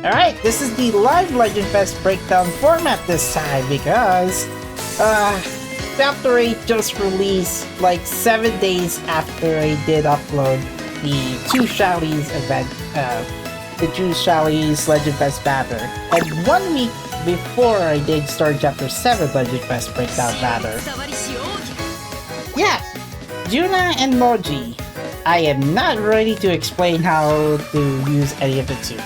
Alright, this is the live Legend Fes Breakdown format this time because Chapter 8 just released like 7 days after I did upload the Two Shallies event, the Two Shallies Legend Fes Banner, and 1 week before I did start Chapter 7 Legend Fes Breakdown Banner. Yeah, Juna and Logy. I am not ready to explain how to use any of the two.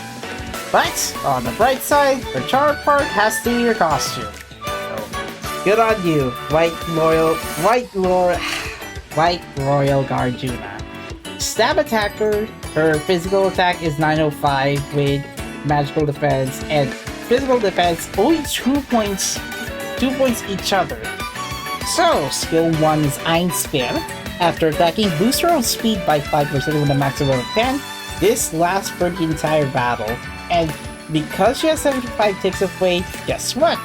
But, on the bright side, the charm part has to be your costume. So, good on you, White Royal Guard Juna. Stab attacker, her physical attack is 905 with magical defense, and physical defense only 2 points each other. So, skill 1 is Einsphere. After attacking, boost her own speed by 5% with a maximum of 10. This lasts for the entire battle. And because she has 75 ticks of weight, guess what?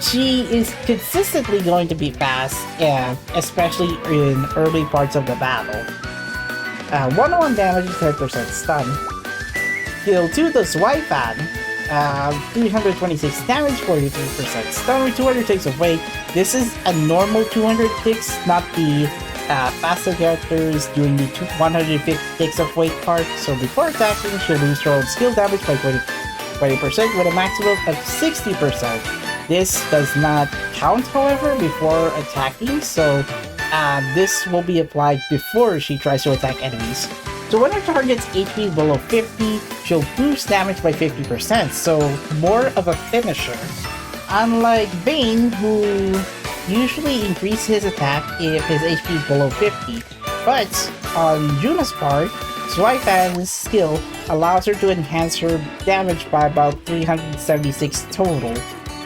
She is consistently going to be fast, especially in early parts of the battle. 101 damage, 10% stun. Skill 2, the Zwifan. 326 damage, 43% stun with 200 ticks of weight. This is a normal 200 ticks, not the faster characters doing the 150 ticks of weight part. So before attacking, she'll lose her own skill damage by 20% with a maximum of 60%. This does not count, however, before attacking, so this will be applied before she tries to attack enemies. So when her target's HP is below 50, she'll boost damage by 50%, so more of a finisher. Unlike Bane, who usually increases his attack if his HP is below 50, but on Juna's part, Zweifan's skill allows her to enhance her damage by about 376 total,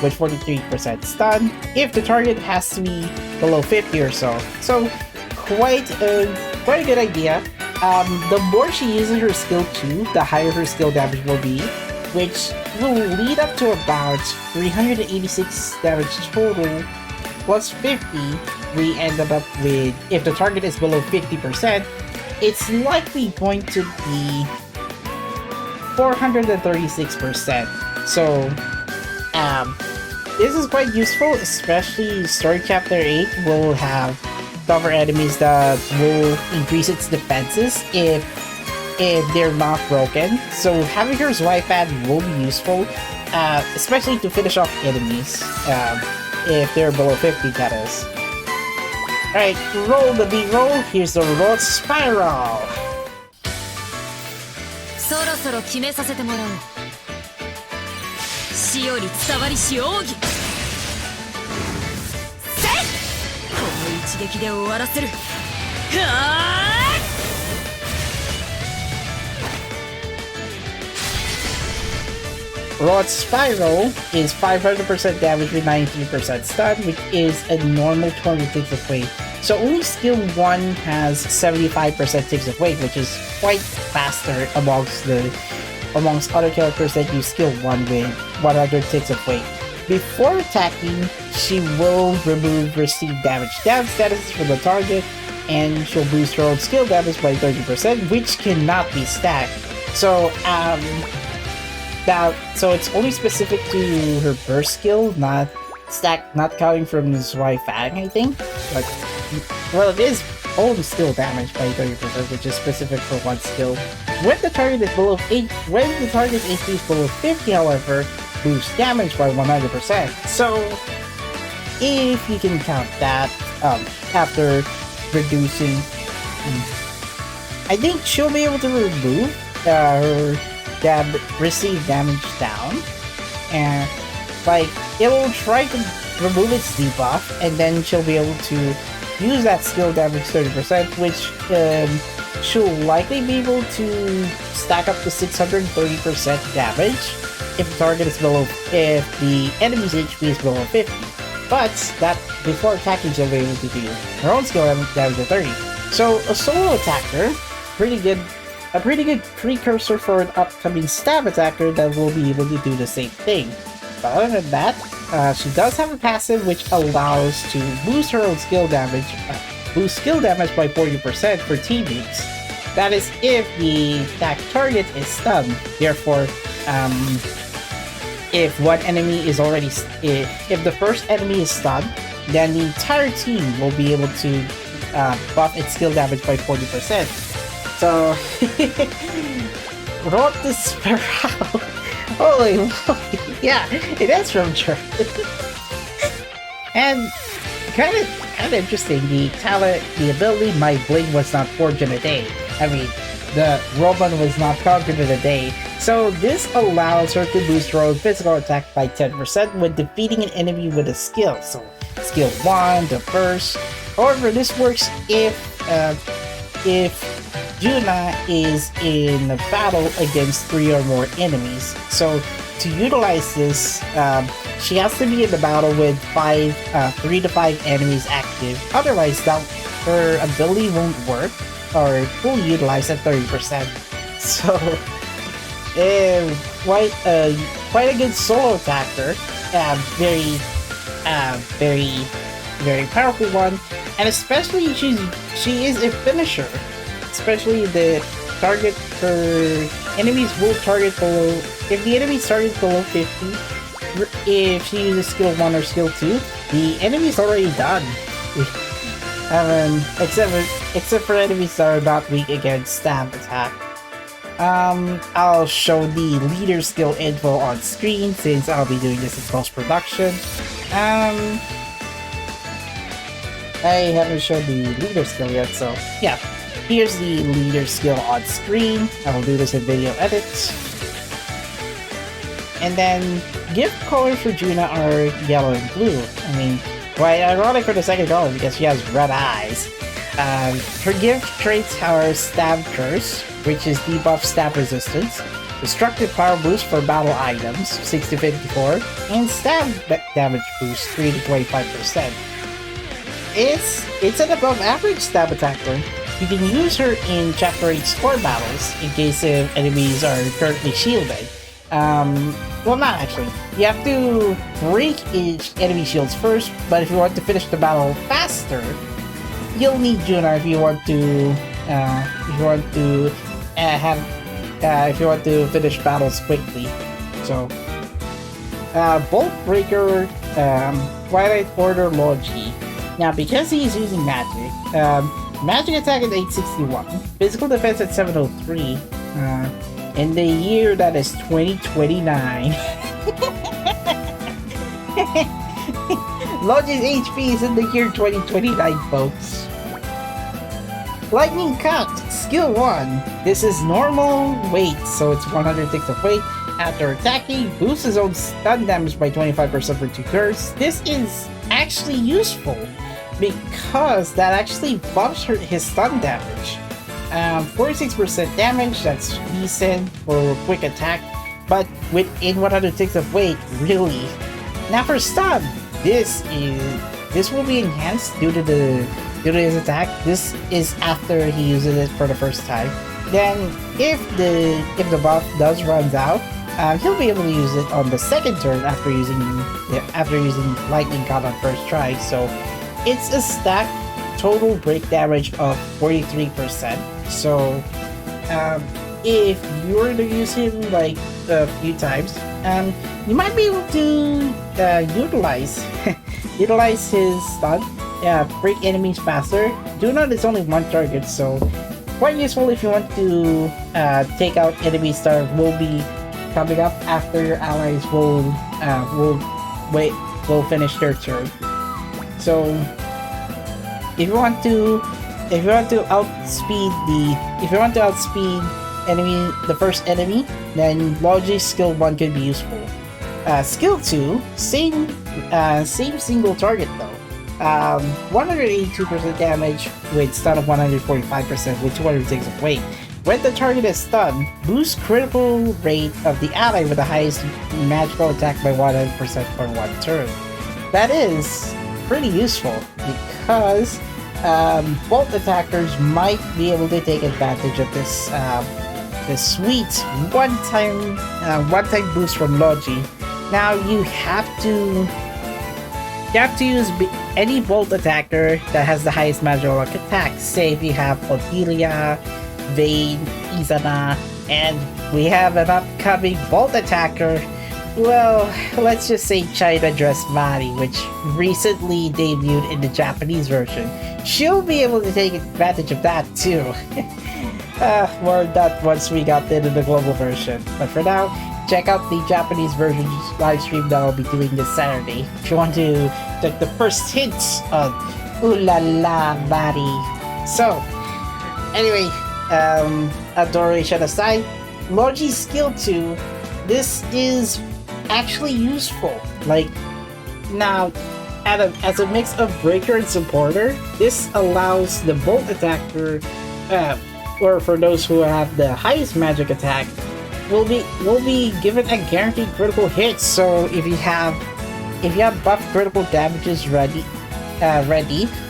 with 43% stun, if the target has to be below 50 or so. So, quite a good idea. The more she uses her skill 2, the higher her skill damage will be, which will lead up to about 386 damage total, plus 50, we end up with, if the target is below 50%, it's likely going to be 436%. So, this is quite useful, especially Story Chapter 8 will have cover enemies that will increase its defenses if they're not broken. So having her Zwifan will be useful, especially to finish off enemies, if they're below 50, that is. Alright, roll the B-roll, here's the Road Spiral! そろそろ決めさせてもらおう。死より伝わりし奥義。せい！この一撃で終わらせる。はあ！ Road Spiral is 500% damage with 93% stun, which is a normal 200 ticks of weight. So only skill 1 has 75% ticks of weight, which is quite faster amongst other characters that use skill 1 with 100 ticks of weight. Before attacking, she will remove received damage down status from the target, and she'll boost her own skill damage by 30%, which cannot be stacked. So so it's only specific to her burst skill, not counting from Zwifang, I think. But well, it is only skill damage by 30%, which is specific for one skill. When the target is below HP is below 50, however, boosts damage by 100%. So if you can count that, after reducing, I think she'll be able to remove her receive damage down, and like it will try to remove its debuff, and then she'll be able to use that skill damage 30%, which she'll likely be able to stack up to 630% damage if the target is if the enemy's HP is below 50. But that before attacking, she'll be able to do her own skill damage of 30. So a solo attacker, a pretty good precursor for an upcoming stab attacker that will be able to do the same thing. But other than that, she does have a passive which allows to boost her own skill damage, boost skill damage by 40% for teammates. That is if the attack target is stunned. Therefore, if one enemy is already if the first enemy is stunned, then the entire team will be able to buff its skill damage by 40%. So what the Sparrow? Holy moly! Yeah, it is from German. And kind of interesting. The talent, the ability, my bling was not forged in a day. I mean, the Roman was not conquered in a day. So this allows her to boost her own physical attack by 10% when defeating an enemy with a skill. So skill 1, the first. However, this works if Juna is in a battle against 3 or more enemies. So to utilize this, she has to be in the battle with 3 to 5 enemies active. Otherwise, her ability won't work or fully utilize at 30%. So, quite a good solo attacker. Very powerful one, and especially she is a finisher. Especially the target her enemies will target below. If the enemy's target below 50, if she uses skill 1 or skill 2, the enemy's already done. Except for enemies that are not weak against stab attack. I'll show the leader skill info on screen since I'll be doing this in post-production. I haven't shown the leader skill yet, so yeah. Here's the leader skill on screen. I will do this in video edits. And then, gift colors for Juna are yellow and blue. I mean, quite ironic for the second color because she has red eyes. Her gift traits are Stab Curse, which is debuff stab resistance, Destructive Power Boost for battle items, 6 to 54, and Stab damage boost, 3 to 25%. It's an above average stab attacker. You can use her in Chapter 8 score battles in case if enemies are currently shielded. Well, not actually. You have to break each enemy shields first, but if you want to finish the battle faster, you'll need Juna if you want to finish battles quickly. So, Bolt Breaker, Twilight Order Logy. Now, because he's using magic, magic attack at 861, physical defense at 703, in the year that is 2029. Logy's HP is in the year 2029, folks. Lightning Cut, skill 1. This is normal weight, so it's 106 of weight. After attacking, boosts his own stun damage by 25% for 2 turns. This is actually useful because that actually bumps his stun damage. 46% damage, that's decent for quick attack, but within 106 of weight, really. Now for stun, this will be enhanced due to his attack. This is after he uses it for the first time. Then if the buff does run out, he'll be able to use it on the second turn after using Lightning Cut on first try. So it's a stack total break damage of 43%. So if you were to use him like a few times, you might be able to utilize his stun, break enemies faster. Do not is only one target, so quite useful if you want to take out enemies that will be coming up after your allies will finish their turn. So if you want to outspeed the first enemy, then Logy's skill 1 could be useful. Skill 2, same single target though. 182% damage with stun of 145% with 206 of weight. When the target is stunned, boost critical rate of the ally with the highest magical attack by 100% for 1 turn. That is pretty useful because bolt attackers might be able to take advantage of this sweet one-time boost from Logy. Now you have to use any bolt attacker that has the highest magical attack. Say if you have Atelier, Vayne, Izana, And we have an upcoming Bolt attacker. Well, let's just say China Dress Mari, which recently debuted in the Japanese version. She'll be able to take advantage of that too. More on that once we got into the global version. But for now, check out the Japanese version live stream that I'll be doing this Saturday if you want to take the first hints on Ooh La La Mari. So, anyway, adoration aside, Logy skill 2, this is actually useful. Like, now, as a mix of breaker and supporter, this allows the Bolt attacker, or for those who have the highest magic attack, will be given a guaranteed critical hit. So if you have buff critical damages ready,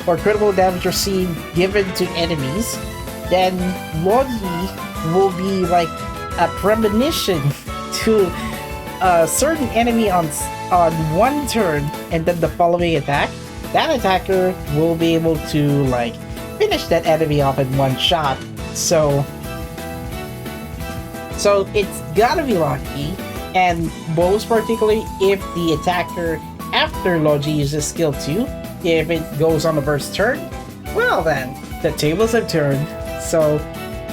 or critical damage received given to enemies, then Logy will be like a premonition to a certain enemy on one turn, and then the following attack, that attacker will be able to like finish that enemy off in one shot. So it's gotta be lucky, and most particularly if the attacker after Logy uses skill 2, if it goes on the first turn, well then, the tables have turned. So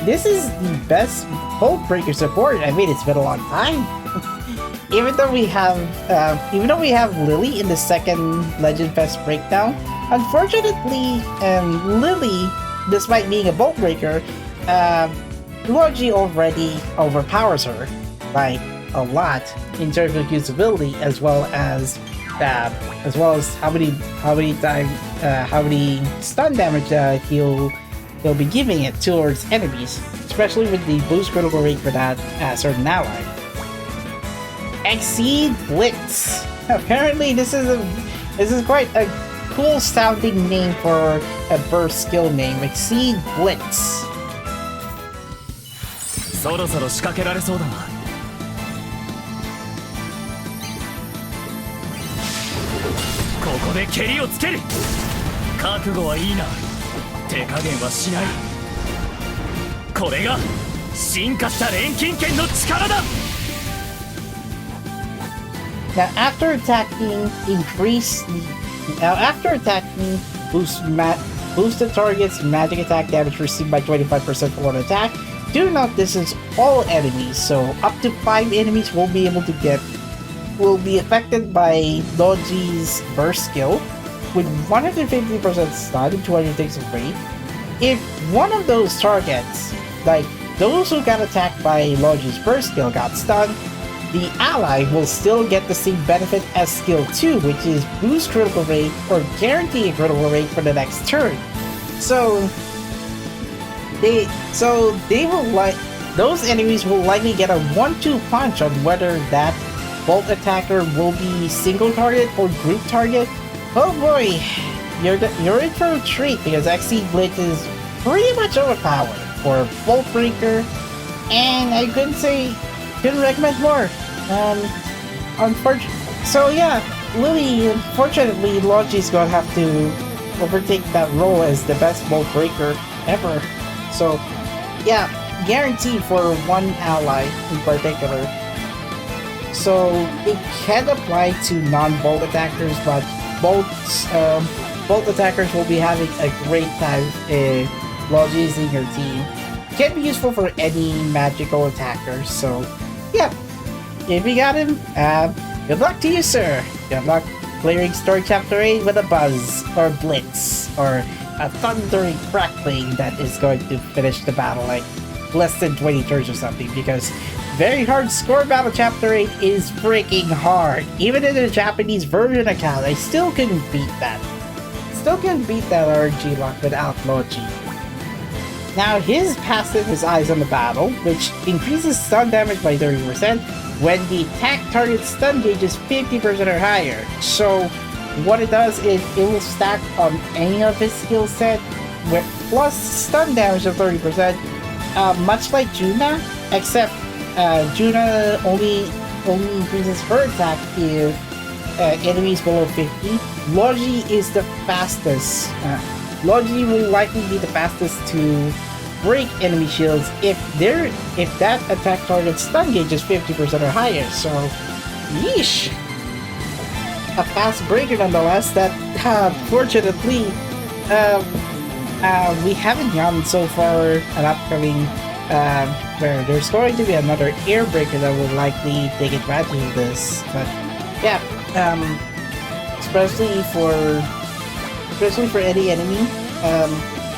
this is the best Bolt Breaker support. I mean, it's been a long time. Even though we have Lily in the second Legend Fes Breakdown, unfortunately, Lily, despite being a Bolt Breaker, Logy already overpowers her by a lot in terms of usability, as well as how many stun damage he'll be giving it towards enemies, especially with the boost critical rate for that certain ally. Exceed Blitz. Apparently, this is quite a cool sounding name for a burst skill name. Exceed Blitz. そろそろ仕掛けられそうだな。ここで蹴りをつける。覚悟はいいな。手加減はしない。これが進化した錬金剣の力だ。 Now after attacking, boost the target's magic attack damage received by 25% for one attack. Do note this is all enemies, so up to 5 enemies will be affected by Logy's burst skill with 150% stun and 200 ticks of rate. If one of those targets, like those who got attacked by Logy's burst skill, got stunned, the ally will still get the same benefit as skill 2, which is boost critical rate or guarantee a critical rate for the next turn. So those enemies will likely get a 1-2 punch on whether that Bolt attacker will be single target or group target. Oh boy, you're in for a treat, because Exceed Blitz is pretty much overpowered for Bolt Breaker, and I couldn't recommend more. So yeah, Lily, unfortunately, Logy's gonna have to overtake that role as the best Bolt Breaker ever. So yeah, guaranteed for one ally in particular. So it can apply to non-Bolt attackers, but Bolt attackers will be having a great time if Logy is in your team. It can be useful for any magical attackers, so yeah. If you got him, good luck to you, sir. Good luck clearing Story Chapter 8 with a buzz, or blitz, or a thundering crackling that is going to finish the battle like less than 20 turns or something, because very hard score battle Chapter 8 is freaking hard. Even in the Japanese version account, I still couldn't beat that. Still couldn't beat that RNG lock without Logy. Now his passive is Eyes on the Battle, which increases stun damage by 30% when the attack target's stun gauge is 50% or higher. So what it does is it will stack on any of his skill set with plus stun damage of 30%, much like Juna, except Juna only increases her attack if enemies below 50. Logy is the fastest. Logy will likely be the fastest to break enemy shields if that attack target's stun gauge is 50% or higher. So, yeesh. A fast breaker nonetheless that fortunately we haven't gotten so far an upcoming where there's going to be another air breaker that will likely take advantage of this. But yeah, especially for any enemy,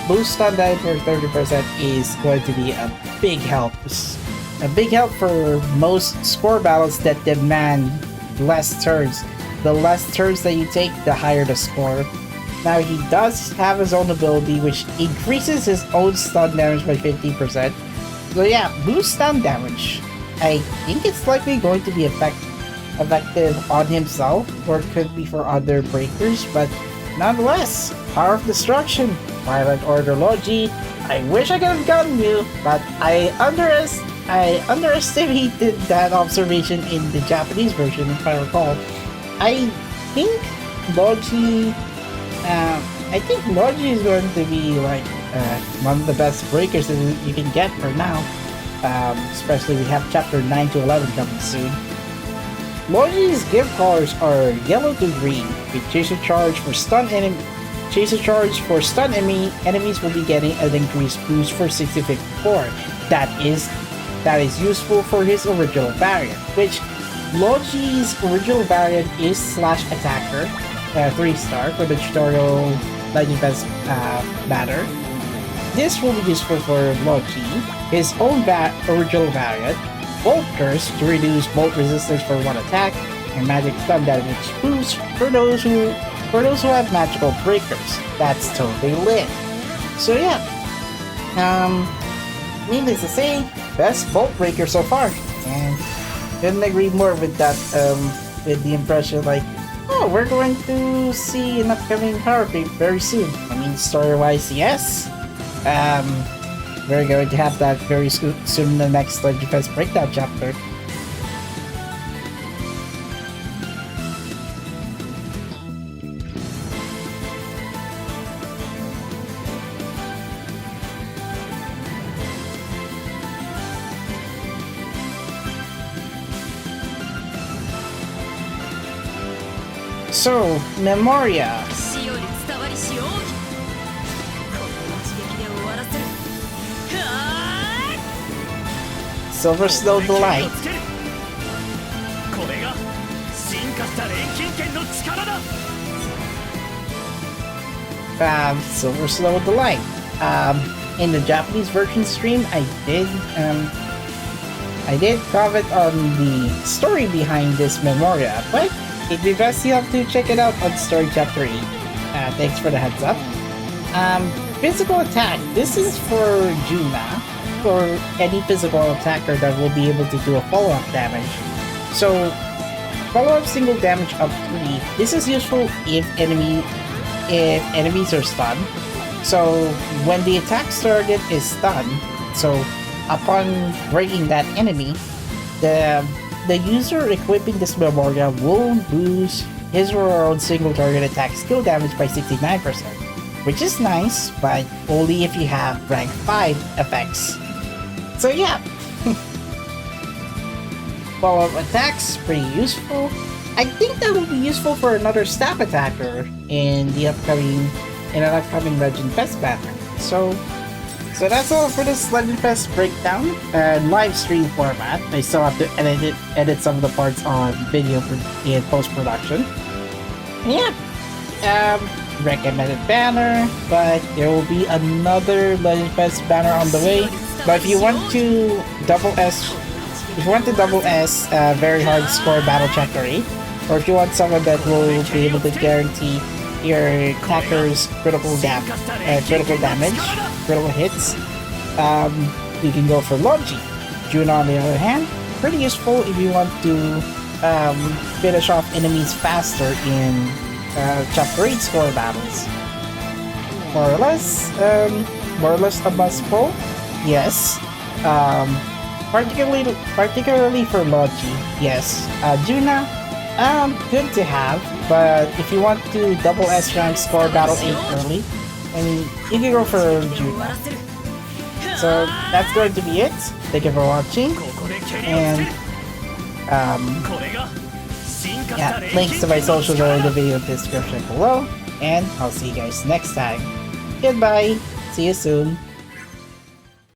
boost stun damage for 30% is going to be a big help. A big help for most score battles that demand less turns. The less turns that you take, the higher the score. Now he does have his own ability which increases his own stun damage by 50%. So yeah, boost stun damage. I think it's likely going to be effective on himself, or it could be for other breakers, but nonetheless, Power of Destruction, Twilight Order Logy. I wish I could have gotten you, but I underestimated that observation in the Japanese version, if I recall. I think Logy is going to be like one of the best breakers that you can get for now. Especially we have chapter 9 to 11 coming soon. Logy's gift colors are yellow to green, with chaser charge for stun enemy. Chaser charge for stun enemies will be getting an increased boost for 60-54. That is useful for his original variant, which Logy's original variant is /attacker, 3-star for the tutorial Legend Fes Banner. This will be useful for Logy, his own original variant, Bolt Curse to reduce bolt resistance for one attack, and magic stun damage boost for those who have magical breakers. That's totally lit. So yeah, needless to say, best bolt breaker so far, and couldn't agree more with that. With the impression like, oh, we're going to see an upcoming power creep very soon. I mean, story-wise, yes. We're going to have that very soon in the next Legend Fes Breakdown chapter. So, Memoria. Silver Snow Delight. Silver Snow Delight. In the Japanese version stream, I did comment on the story behind this Memoria, but it'd be best you have to check it out on Story Chapter 8. Thanks for the heads up. Physical attack. This is for Juna, or any physical attacker that will be able to do a follow-up damage. So, follow-up single damage up 3. This is useful if enemies are stunned. So, when the attack target is stunned, so upon breaking that enemy, the user equipping this Memoria will boost his or her own single target attack skill damage by 69%, which is nice, but only if you have rank 5 effects. So yeah, follow-up attacks, pretty useful. I think that will be useful for another stab attacker in an upcoming Legend Fes Banner. So that's all for this Legend Fes Breakdown live stream format. I still have to edit some of the parts on video in post-production. Yeah, recommended banner, but there will be another Legend Fes Banner on the way. But if you want to double S very hard score battle chapter 8, or if you want someone that will be able to guarantee your attacker's critical damage, critical hits, you can go for Logy. Juna, on the other hand, pretty useful if you want to finish off enemies faster in chapter 8 score battles. More or less a must pull. Yes. Particularly for Logy. Yes. Juna, good to have, but if you want to double S rank score battle 8 early, I mean, you can go for Juna. So that's going to be it. Thank you for watching. ここで蹴りをつけ And る um, これが進化した yeah, 錬 links 金 to my 剣の socials 力 are in だ the video description below. And I'll see you guys next time. Goodbye. See you soon.